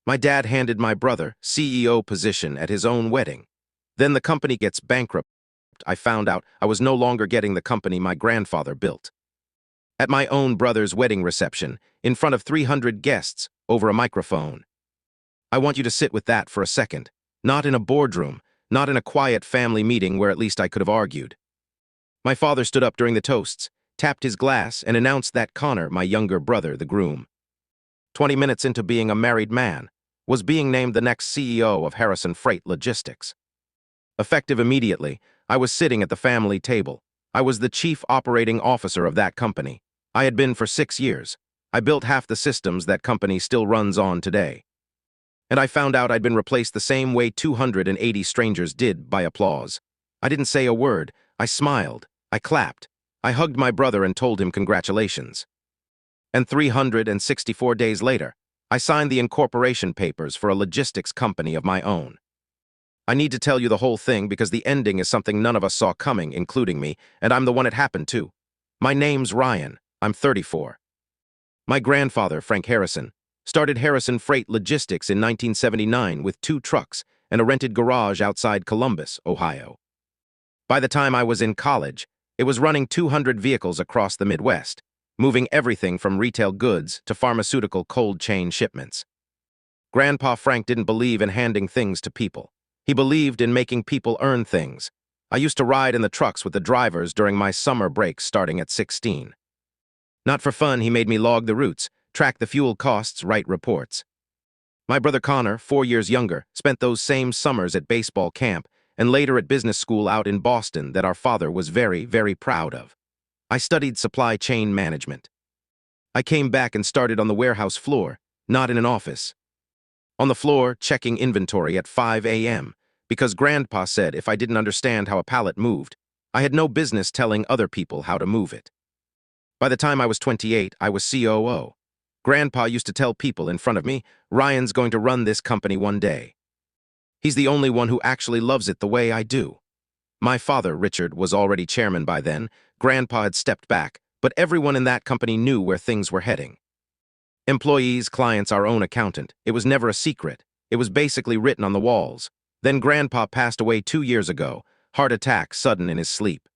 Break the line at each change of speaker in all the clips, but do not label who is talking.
My dad handed my brother CEO position at his own wedding. Then the company gets bankrupt. I found out I was no longer getting the company my grandfather built. At my own brother's wedding reception, in front of 300 guests, over a microphone. I want you to sit with that for a second. Not in a boardroom, not in a quiet family meeting where at least I could have argued. My father stood up during the toasts, tapped his glass, and announced that Connor, my younger brother, the groom, 20 minutes into being a married man, was being named the next CEO of Harrison Freight Logistics. Effective immediately, I was sitting at the family table. I was the chief operating officer of that company. I had been for 6 years. I built half the systems that company still runs on today. And I found out I'd been replaced the same way 280 strangers did, by applause. I didn't say a word. I smiled. I clapped. I hugged my brother and told him congratulations. And 364 days later, I signed the incorporation papers for a logistics company of my own. I need to tell you the whole thing because the ending is something none of us saw coming, including me, and I'm the one it happened to. My name's Ryan. I'm 34. My grandfather, Frank Harrison, started Harrison Freight Logistics in 1979 with 2 trucks and a rented garage outside Columbus, Ohio. By the time I was in college, it was running 200 vehicles across the Midwest, moving everything from retail goods to pharmaceutical cold chain shipments. Grandpa Frank didn't believe in handing things to people. He believed in making people earn things. I used to ride in the trucks with the drivers during my summer breaks starting at 16. Not for fun, he made me log the routes, track the fuel costs, write reports. My brother Connor, 4 years younger, spent those same summers at baseball camp and later at business school out in Boston that our father was very, very proud of. I studied supply chain management. I came back and started on the warehouse floor, not in an office. On the floor, checking inventory at 5 a.m., because Grandpa said if I didn't understand how a pallet moved, I had no business telling other people how to move it. By the time I was 28, I was COO. Grandpa used to tell people in front of me, Ryan's going to run this company one day. He's the only one who actually loves it the way I do. My father, Richard, was already chairman by then. Grandpa had stepped back, but everyone in that company knew where things were heading. Employees, clients, our own accountant. It was never a secret. It was basically written on the walls. Then Grandpa passed away 2 years ago, heart attack sudden in his sleep.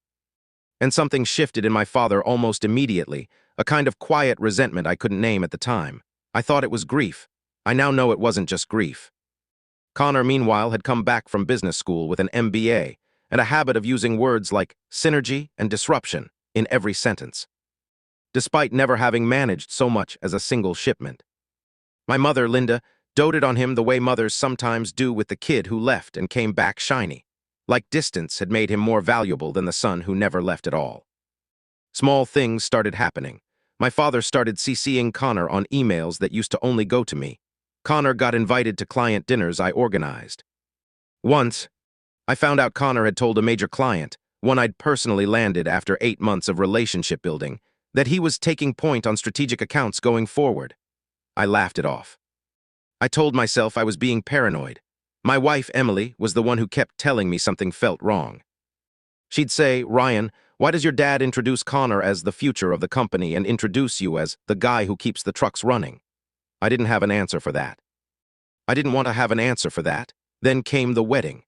And something shifted in my father almost immediately, a kind of quiet resentment I couldn't name at the time. I thought it was grief. I now know it wasn't just grief. Connor, meanwhile, had come back from business school with an MBA and a habit of using words like synergy and disruption in every sentence, despite never having managed so much as a single shipment. My mother, Linda, doted on him the way mothers sometimes do with the kid who left and came back shiny, like distance had made him more valuable than the son who never left at all. Small things started happening. My father started CCing Connor on emails that used to only go to me. Connor got invited to client dinners I organized. Once, I found out Connor had told a major client, one I'd personally landed after 8 months of relationship building, that he was taking point on strategic accounts going forward. I laughed it off. I told myself I was being paranoid. My wife, Emily, was the one who kept telling me something felt wrong. She'd say, Ryan, why does your dad introduce Connor as the future of the company and introduce you as the guy who keeps the trucks running? I didn't have an answer for that. I didn't want to have an answer for that. Then came the wedding.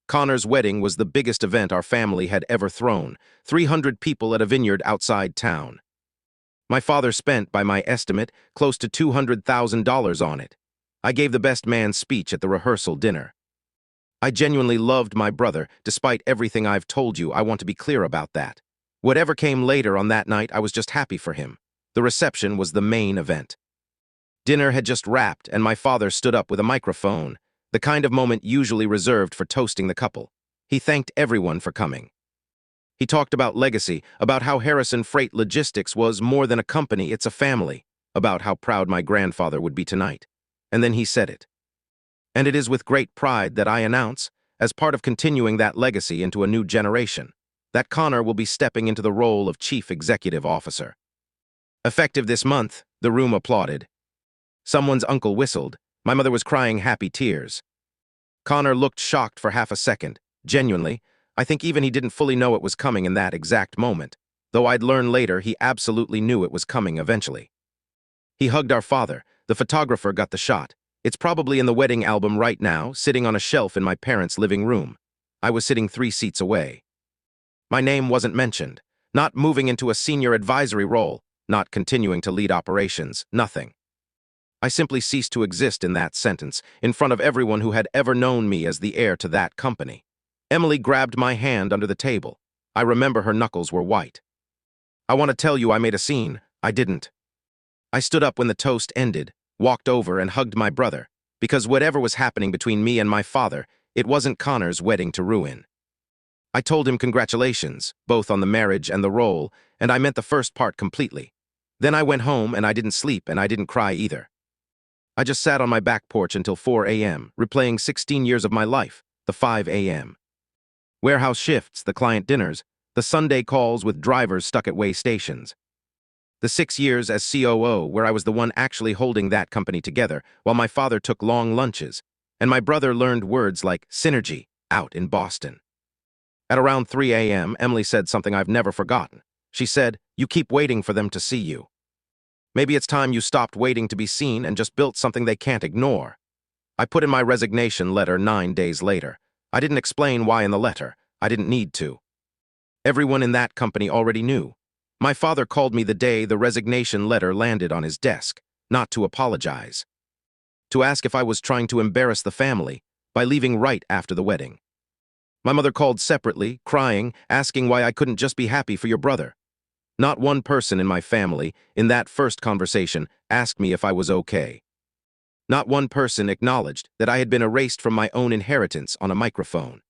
Connor's wedding was the biggest event our family had ever thrown, 300 people at a vineyard outside town. My father spent, by my estimate, close to $200,000 on it. I gave the best man speech at the rehearsal dinner. I genuinely loved my brother, despite everything I've told you. I want to be clear about that. Whatever came later on that night, I was just happy for him. The reception was the main event. Dinner had just wrapped, and my father stood up with a microphone, the kind of moment usually reserved for toasting the couple. He thanked everyone for coming. He talked about legacy, about how Harrison Freight Logistics was more than a company, it's a family, about how proud my grandfather would be tonight. And then he said it. And it is with great pride that I announce, as part of continuing that legacy into a new generation, that Connor will be stepping into the role of Chief Executive Officer. Effective this month, the room applauded. Someone's uncle whistled. My mother was crying happy tears. Connor looked shocked for half a second. Genuinely, I think even he didn't fully know it was coming in that exact moment, though I'd learn later he absolutely knew it was coming eventually. He hugged our father. The photographer got the shot. It's probably in the wedding album right now, sitting on a shelf in my parents' living room. I was sitting 3 seats away. My name wasn't mentioned. Not moving into a senior advisory role, not continuing to lead operations, nothing. I simply ceased to exist in that sentence, in front of everyone who had ever known me as the heir to that company. Emily grabbed my hand under the table. I remember her knuckles were white. I want to tell you I made a scene. I didn't. I stood up when the toast ended, walked over and hugged my brother, because whatever was happening between me and my father, it wasn't Connor's wedding to ruin. I told him congratulations, both on the marriage and the role, and I meant the first part completely. Then I went home and I didn't sleep and I didn't cry either. I just sat on my back porch until 4 a.m., replaying 16 years of my life, the 5 a.m. warehouse shifts, the client dinners, the Sunday calls with drivers stuck at way stations. The 6 years as COO, where I was the one actually holding that company together, while my father took long lunches, and my brother learned words like synergy out in Boston. At around 3 a.m., Emily said something I've never forgotten. She said, "You keep waiting for them to see you. Maybe it's time you stopped waiting to be seen and just built something they can't ignore." I put in my resignation letter 9 days later. I didn't explain why in the letter. I didn't need to. Everyone in that company already knew. My father called me the day the resignation letter landed on his desk, not to apologize. To ask if I was trying to embarrass the family by leaving right after the wedding. My mother called separately, crying, asking why I couldn't just be happy for your brother. Not one person in my family, in that first conversation, asked me if I was okay. Not one person acknowledged that I had been erased from my own inheritance on a microphone.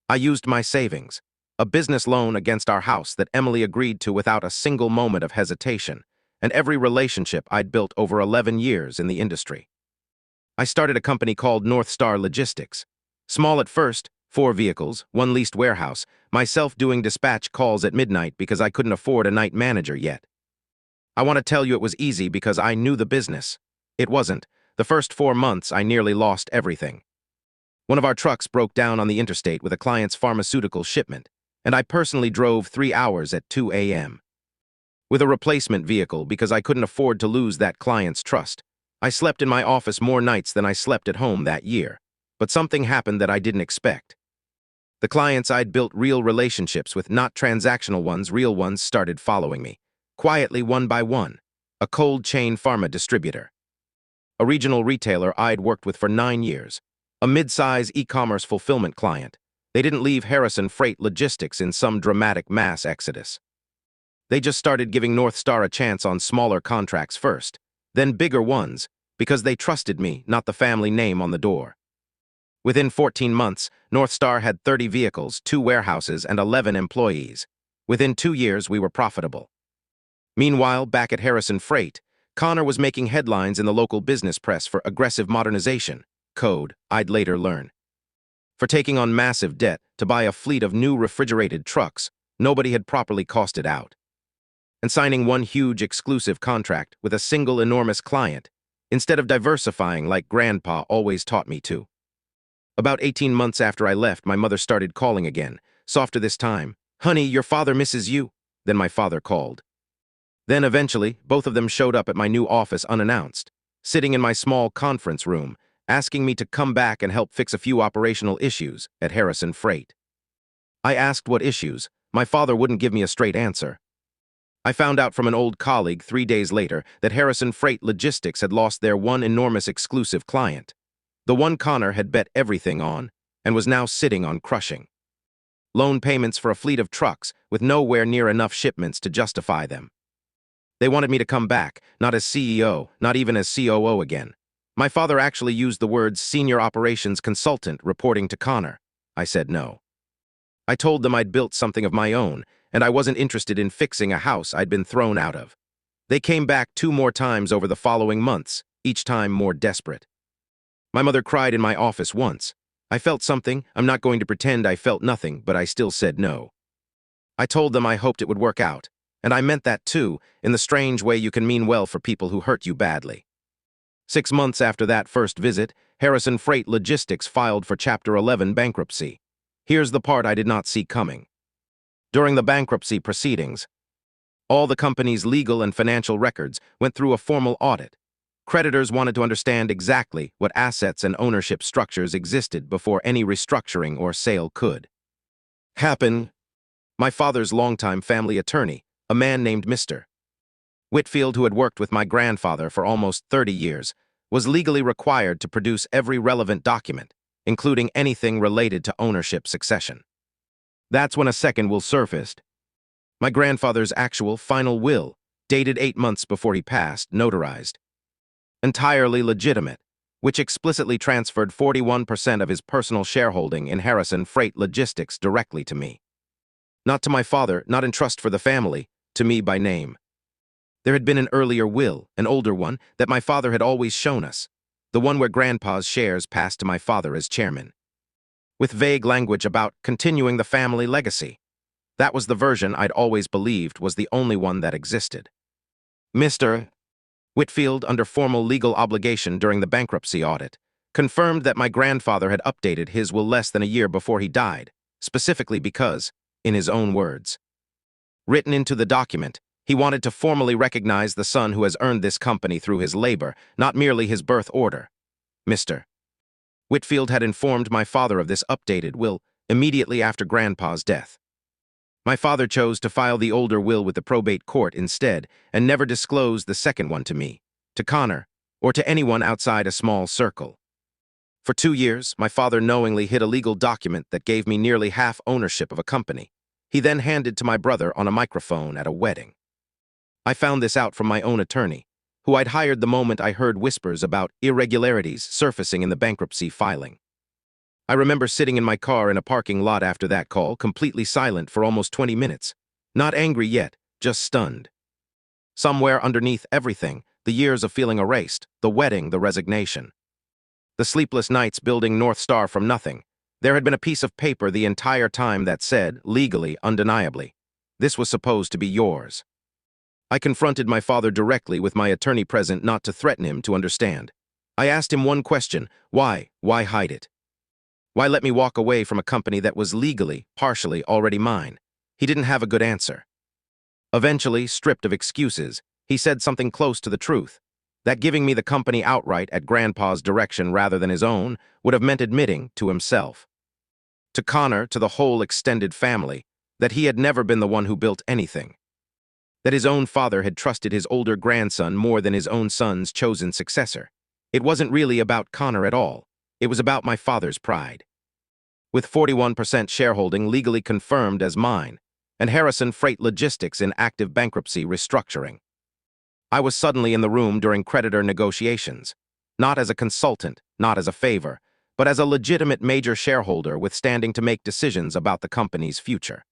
I used my savings, a business loan against our house that Emily agreed to without a single moment of hesitation, and every relationship I'd built over 11 years in the industry. I started a company called North Star Logistics. Small at first, 4 vehicles, 1 leased warehouse, myself doing dispatch calls at midnight because I couldn't afford a night manager yet. I want to tell you it was easy because I knew the business. It wasn't. The first 4 months, I nearly lost everything. One of our trucks broke down on the interstate with a client's pharmaceutical shipment, and I personally drove 3 hours at 2 a.m. with a replacement vehicle because I couldn't afford to lose that client's trust. I slept in my office more nights than I slept at home that year, but something happened that I didn't expect. The clients I'd built real relationships with, not transactional ones, real ones, started following me, quietly one by one. A cold chain pharma distributor. A regional retailer I'd worked with for 9 years. A mid-size e-commerce fulfillment client. They didn't leave Harrison Freight Logistics in some dramatic mass exodus. They just started giving North Star a chance on smaller contracts first, then bigger ones, because they trusted me, not the family name on the door. Within 14 months, North Star had 30 vehicles, 2 warehouses, and 11 employees. Within 2 years, we were profitable. Meanwhile, back at Harrison Freight, Connor was making headlines in the local business press for aggressive modernization, code I'd later learn. For taking on massive debt to buy a fleet of new refrigerated trucks nobody had properly costed out. And signing one huge exclusive contract with a single enormous client, instead of diversifying like Grandpa always taught me to. About 18 months after I left, my mother started calling again, softer this time. "Honey, your father misses you." Then my father called. Then eventually, both of them showed up at my new office unannounced, sitting in my small conference room, asking me to come back and help fix a few operational issues at Harrison Freight. I asked what issues. My father wouldn't give me a straight answer. I found out from an old colleague 3 days later that Harrison Freight Logistics had lost their one enormous exclusive client. The one Connor had bet everything on, and was now sitting on crushing. Loan payments for a fleet of trucks with nowhere near enough shipments to justify them. They wanted me to come back, not as CEO, not even as COO again. My father actually used the words senior operations consultant reporting to Connor. I said no. I told them I'd built something of my own, and I wasn't interested in fixing a house I'd been thrown out of. They came back 2 more times over the following months, each time more desperate. My mother cried in my office once. I felt something. I'm not going to pretend I felt nothing, but I still said no. I told them I hoped it would work out, and I meant that too, in the strange way you can mean well for people who hurt you badly. 6 months after that first visit, Harrison Freight Logistics filed for Chapter 11 bankruptcy. Here's the part I did not see coming. During the bankruptcy proceedings, all the company's legal and financial records went through a formal audit. Creditors wanted to understand exactly what assets and ownership structures existed before any restructuring or sale could happen. My father's longtime family attorney, a man named Mr. Whitfield, who had worked with my grandfather for almost 30 years, was legally required to produce every relevant document, including anything related to ownership succession. That's when a second will surfaced. My grandfather's actual final will, dated 8 months before he passed, notarized. Entirely legitimate, which explicitly transferred 41% of his personal shareholding in Harrison Freight Logistics directly to me. Not to my father, not in trust for the family, to me by name. There had been an earlier will, an older one, that my father had always shown us, the one where Grandpa's shares passed to my father as chairman, with vague language about continuing the family legacy. That was the version I'd always believed was the only one that existed. Mr. Whitfield, under formal legal obligation during the bankruptcy audit, confirmed that my grandfather had updated his will less than a year before he died, specifically because, in his own words, written into the document, he wanted to formally recognize the son who has earned this company through his labor, not merely his birth order. Mr. Whitfield had informed my father of this updated will immediately after Grandpa's death. My father chose to file the older will with the probate court instead and never disclosed the second one to me, to Connor, or to anyone outside a small circle. For 2 years, my father knowingly hid a legal document that gave me nearly half ownership of a company. He then handed to my brother on a microphone at a wedding. I found this out from my own attorney, who I'd hired the moment I heard whispers about irregularities surfacing in the bankruptcy filing. I remember sitting in my car in a parking lot after that call, completely silent for almost 20 minutes. Not angry yet, just stunned. Somewhere underneath everything, the years of feeling erased, the wedding, the resignation. The sleepless nights building North Star from nothing. There had been a piece of paper the entire time that said, legally, undeniably, this was supposed to be yours. I confronted my father directly with my attorney present, not to threaten him, to understand. I asked him one question: why? Why hide it? Why let me walk away from a company that was legally, partially, already mine? He didn't have a good answer. Eventually, stripped of excuses, he said something close to the truth, that giving me the company outright at Grandpa's direction rather than his own would have meant admitting to himself, to Connor, to the whole extended family, that he had never been the one who built anything. That his own father had trusted his older grandson more than his own son's chosen successor. It wasn't really about Connor at all. It was about my father's pride. With 41% shareholding legally confirmed as mine, and Harrison Freight Logistics in active bankruptcy restructuring, I was suddenly in the room during creditor negotiations, not as a consultant, not as a favor, but as a legitimate major shareholder with standing to make decisions about the company's future.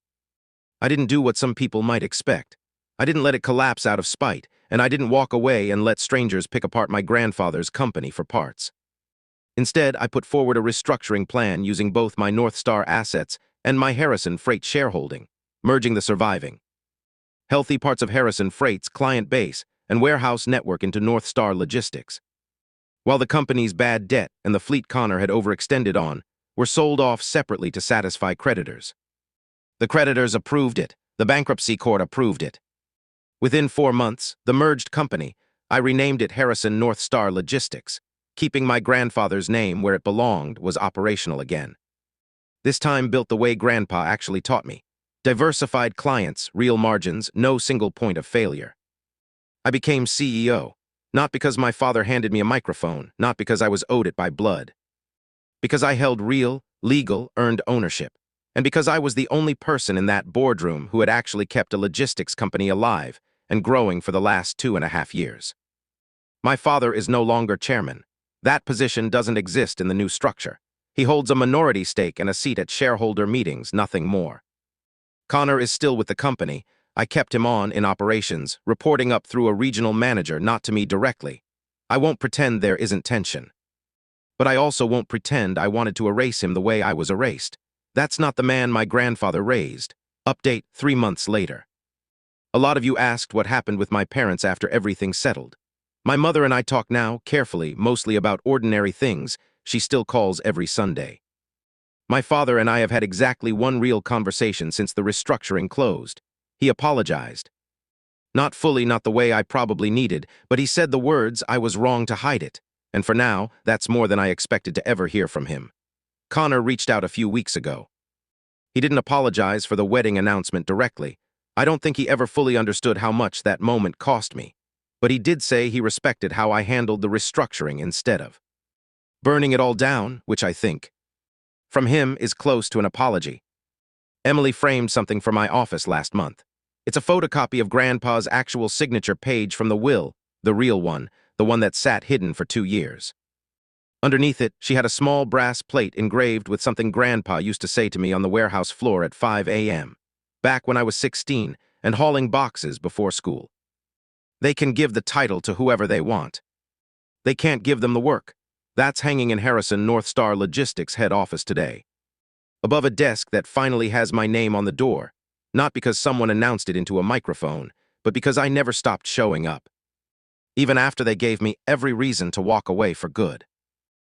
I didn't do what some people might expect. I didn't let it collapse out of spite, and I didn't walk away and let strangers pick apart my grandfather's company for parts. Instead, I put forward a restructuring plan using both my North Star assets and my Harrison Freight shareholding, merging the surviving healthy parts of Harrison Freight's client base and warehouse network into North Star Logistics, while the company's bad debt and the fleet Connor had overextended on were sold off separately to satisfy creditors. The creditors approved it. The bankruptcy court approved it. Within 4 months, the merged company, I renamed it Harrison North Star Logistics, keeping my grandfather's name where it belonged, was operational again. This time built the way Grandpa actually taught me. Diversified clients, real margins, no single point of failure. I became CEO, not because my father handed me a microphone, not because I was owed it by blood. Because I held real, legal, earned ownership. And because I was the only person in that boardroom who had actually kept a logistics company alive and growing for the last 2.5 years. My father is no longer chairman. That position doesn't exist in the new structure. He holds a minority stake and a seat at shareholder meetings, nothing more. Connor is still with the company. I kept him on in operations, reporting up through a regional manager, not to me directly. I won't pretend there isn't tension. But I also won't pretend I wanted to erase him the way I was erased. That's not the man my grandfather raised. Update 3 months later. A lot of you asked what happened with my parents after everything settled. My mother and I talk now, carefully, mostly about ordinary things she still calls every Sunday. My father and I have had exactly one real conversation since the restructuring closed. He apologized. Not fully, not the way I probably needed, but he said the words I was wrong to hide it. And for now, that's more than I expected to ever hear from him. Connor reached out a few weeks ago. He didn't apologize for the wedding announcement directly. I don't think he ever fully understood how much that moment cost me. But he did say he respected how I handled the restructuring instead of burning it all down, which I think, from him, is close to an apology. Emily framed something for my office last month. It's a photocopy of Grandpa's actual signature page from the will, the real one, the one that sat hidden for 2 years. Underneath it, she had a small brass plate engraved with something Grandpa used to say to me on the warehouse floor at 5 a.m., back when I was 16 and hauling boxes before school. They can give the title to whoever they want. They can't give them the work. That's hanging in Harrison North Star Logistics head office today, above a desk that finally has my name on the door, not because someone announced it into a microphone, but because I never stopped showing up, even after they gave me every reason to walk away for good.